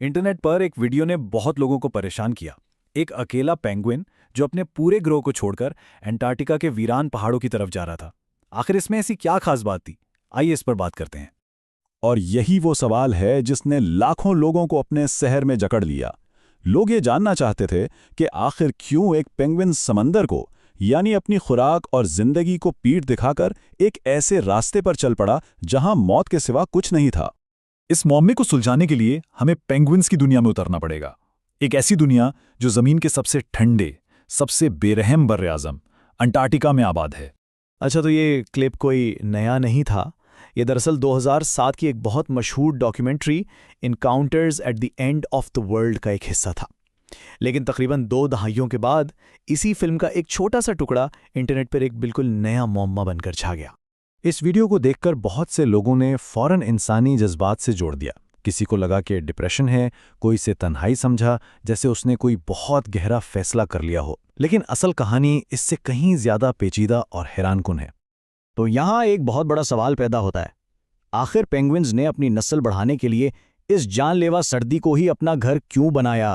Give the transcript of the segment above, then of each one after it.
Internet पर एक video ने बहुत लोगों को परेशान किया। एक अकेला पेंगुइन जो अपने पूरे ग्रोह को छोड़कर अंटार्कटिका के वीरान पहाड़ों की तरफ जा रहा था। आखिर इसमें ऐसी क्या खास बात थी? आइए इस पर बात करते हैं। और यही वो सवाल है जिसने लाखों लोगों को अपने शहर में जकड़ लिया। लोग ये जानना चाहते थे कि आखिर क्यों एक पेंगुइन समंदर को, यानी अपनी खुराक और जिंदगी को पीठ दिखाकर एक ऐसे रास्ते पर चल पड़ा जहां मौत के सिवा कुछ नहीं था। इस मौमे को सुलझाने के लिए हमें पेंगुइन्स की दुनिया में उतरना पड़ेगा। एक ऐसी दुनिया जो जमीन के सबसे ठंडे, सबसे बेरहम बर्र-ए-आज़म अंटार्कटिका में आबाद है। अच्छा, तो ये क्लिप कोई नया नहीं था। ये दरअसल 2007 की एक बहुत मशहूर documentary encounters at the end of the world का एक हिस्सा था। लेकिन तकरीबन 2 दहाइयों के बाद इसी फिल्म का एक छोटा सा टुकड़ा इंटरनेट पर एक बिल्कुल नया मौमा बनकर छा गया। इस वीडियो को देखकर बहुत से लोगों ने फौरन इंसानी जज्बात से जोड़ दिया। किसी को लगा कि डिप्रेशन है, कोई से तन्हाई समझा, जैसे उसने कोई बहुत गहरा फैसला कर लिया हो। लेकिन असल कहानी इससे कहीं ज्यादा पेचीदा और हैरानकुन है। तो यहाँ एक बहुत बड़ा सवाल पैदा होता है, आखिर पेंगुइन्स ने अपनी नस्ल बढ़ाने के लिए इस जानलेवा सर्दी को ही अपना घर क्यों बनाया?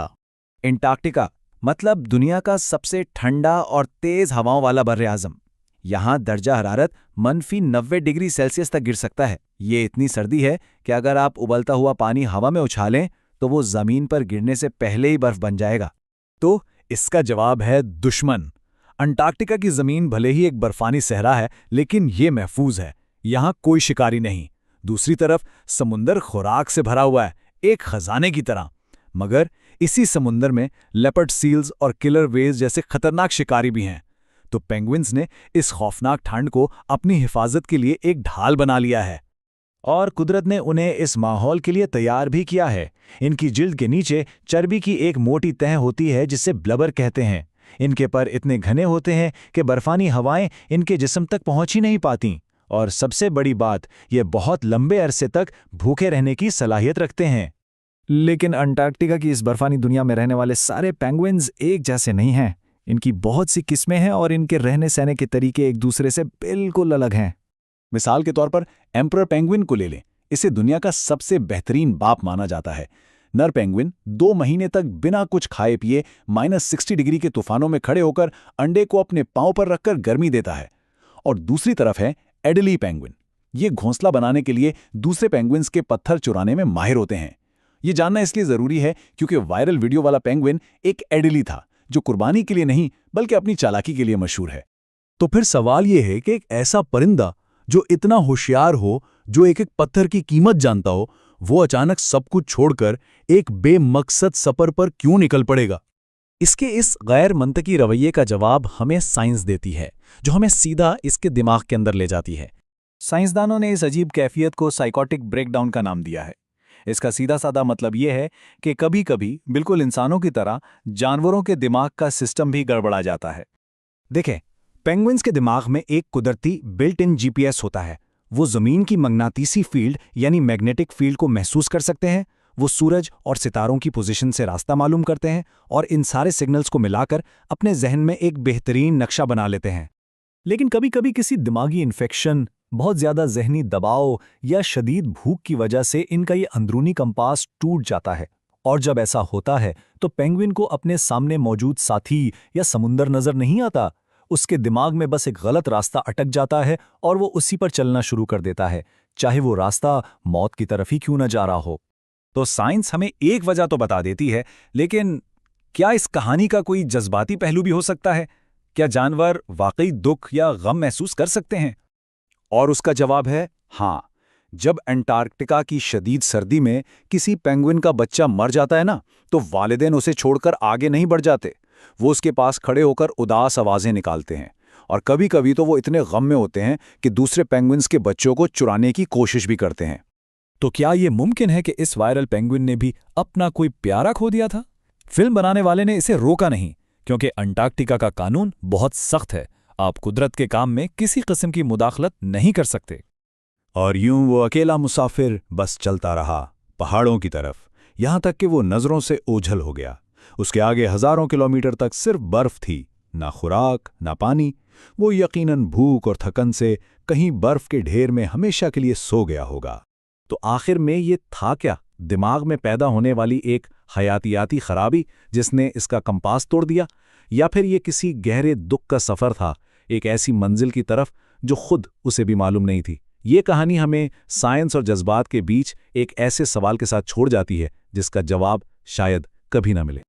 अंटार्कटिका मतलब दुनिया का सबसे ठंडा और तेज हवाओं वाला बर्र-ए-आज़म। यहाँ दर्जा हरारत -90 डिग्री सेल्सियस तक गिर सकता है। ये इतनी सर्दी है कि अगर आप उबलता हुआ पानी हवा में उछालें तो वो जमीन पर गिरने से पहले ही बर्फ बन जाएगा। तो इसका जवाब है दुश्मन। अंटार्कटिका की जमीन भले ही एक बर्फानी सहरा है, लेकिन ये महफूज है। यहाँ कोई शिकारी नहीं। दूसरी तरफ समुंदर खुराक से भरा हुआ है, एक खजाने की तरह। मगर इसी समुंदर में लेपर्ड सील्स और किलर वेल्स जैसे खतरनाक शिकारी भी हैं। तो पेंगुइन्स ने इस खौफनाक ठंड को अपनी हिफाजत के लिए एक ढाल बना लिया है। और कुदरत ने उन्हें इस माहौल के लिए तैयार भी किया है। इनकी जिल्द के नीचे चर्बी की एक मोटी तह होती है जिसे ब्लबर कहते हैं। इनके पर इतने घने होते हैं कि बर्फानी हवाएं इनके जिस्म तक पहुंच ही नहीं पाती। और सबसे बड़ी बात, ये बहुत लंबे अरसे तक भूखे रहने की सलाहियत रखते हैं। लेकिन अंटार्कटिका की इस बर्फानी दुनिया में रहने वाले सारे पेंगुइन्स एक जैसे नहीं हैं। इनकी बहुत सी किस्में हैं और इनके रहने सहने के तरीके एक दूसरे से बिल्कुल अलग हैं। मिसाल के तौर पर एम्परर पेंगुइन को ले लें। इसे दुनिया का सबसे बेहतरीन बाप माना जाता है। नर पेंगुइन 2 महीने तक बिना कुछ खाए पिए -60 डिग्री के तूफानों में खड़े होकर अंडे को अपने पांव पर रखकर गर्मी देता है। और दूसरी तरफ है एडली पेंगुइन। ये घोंसला बनाने के लिए दूसरे पेंगुइन्स के पत्थर चुराने में माहिर होते हैं। ये जानना इसलिए जरूरी है क्योंकि वायरल वीडियो वाला पेंगुइन एक एडली था, जो कुर्बानी के लिए नहीं बल्कि अपनी चालाकी के लिए मशहूर है। तो फिर सवाल ये है कि एक ऐसा परिंदा जो इतना होशियार हो, जो एक एक पत्थर की कीमत जानता हो, वो अचानक सब कुछ छोड़कर एक बेमकसद सफर पर क्यों निकल पड़ेगा? इसके इस गैर मंतकी रवैये का जवाब हमें साइंस देती है, जो हमें सीधा इसके दिमाग के अंदर ले जाती है। साइंसदानों ने इस अजीब कैफियत को साइकोटिक ब्रेकडाउन का नाम दिया है। इसका सीधा साधा मतलब यह है कि कभी-कभी बिल्कुल इंसानों की तरह जानवरों के दिमाग का सिस्टम भी गड़बड़ा जाता है। देखें, पेंगुइन्स के दिमाग में एक कुदरती बिल्ट इन जीपीएस होता है। वो जमीन की मगनातीसी फील्ड यानी मैग्नेटिक फील्ड को महसूस कर सकते हैं। वो सूरज और सितारों की पोजीशन से रास्ता मालूम करते हैं और इन सारे सिग्नल्स को मिलाकर अपने जहन में एक बेहतरीन नक्शा बना लेते हैं। लेकिन कभी-कभी किसी दिमागी इन्फेक्शन, बहुत ज्यादा जहनी दबाव या शदीद भूख की वजह से इनका ये अंदरूनी कंपास टूट जाता है। और जब ऐसा होता है तो पेंगुइन को अपने सामने मौजूद साथी या समुंदर नजर नहीं आता। उसके दिमाग में बस एक गलत रास्ता अटक जाता है और वो उसी पर चलना शुरू कर देता है, चाहे वो रास्ता मौत की तरफ ही क्यों न जा रहा हो। तो साइंस हमें एक वजह तो बता देती है, लेकिन क्या इस कहानी का कोई जज्बाती पहलू भी हो सकता है? क्या जानवर वाकई दुख या गम महसूस कर सकते हैं? और उसका जवाब है हाँ। जब अंटार्कटिका की शदीद सर्दी में किसी पेंगुइन का बच्चा मर जाता है ना, तो वालिदैन उसे छोड़कर आगे नहीं बढ़ जाते। वो उसके पास खड़े होकर उदास आवाजें निकालते हैं। और कभी-कभी तो वो इतने गम में होते हैं कि दूसरे पेंगुइन्स के बच्चों को चुराने की कोशिश भी करते हैं। तो क्या ये मुमकिन है कि इस वायरल पेंगुइन ने भी अपना कोई प्यारा खो दिया था? फिल्म बनाने वाले ने इसे रोका नहीं, क्योंकि अंटार्कटिका का कानून बहुत सख्त है। आप कुदरत के काम में किसी किस्म की मुदाखलत नहीं कर सकते। और यूं वो अकेला मुसाफिर बस चलता रहा पहाड़ों की तरफ, यहां तक कि वो नजरों से ओझल हो गया। उसके आगे हजारों किलोमीटर तक सिर्फ बर्फ थी, ना खुराक ना पानी। वो यकीनन भूख और थकन से कहीं बर्फ के ढेर में हमेशा के लिए सो गया होगा। तो आखिर में ये था क्या? दिमाग में पैदा होने वाली एक हयातियाती खराबी जिसने इसका कंपास तोड़ दिया, या फिर ये किसी गहरे दुख का सफ़र था, एक ऐसी मंजिल की तरफ जो खुद उसे भी मालूम नहीं थी। ये कहानी हमें साइंस और जज्बात के बीच एक ऐसे सवाल के साथ छोड़ जाती है जिसका जवाब शायद कभी ना मिले।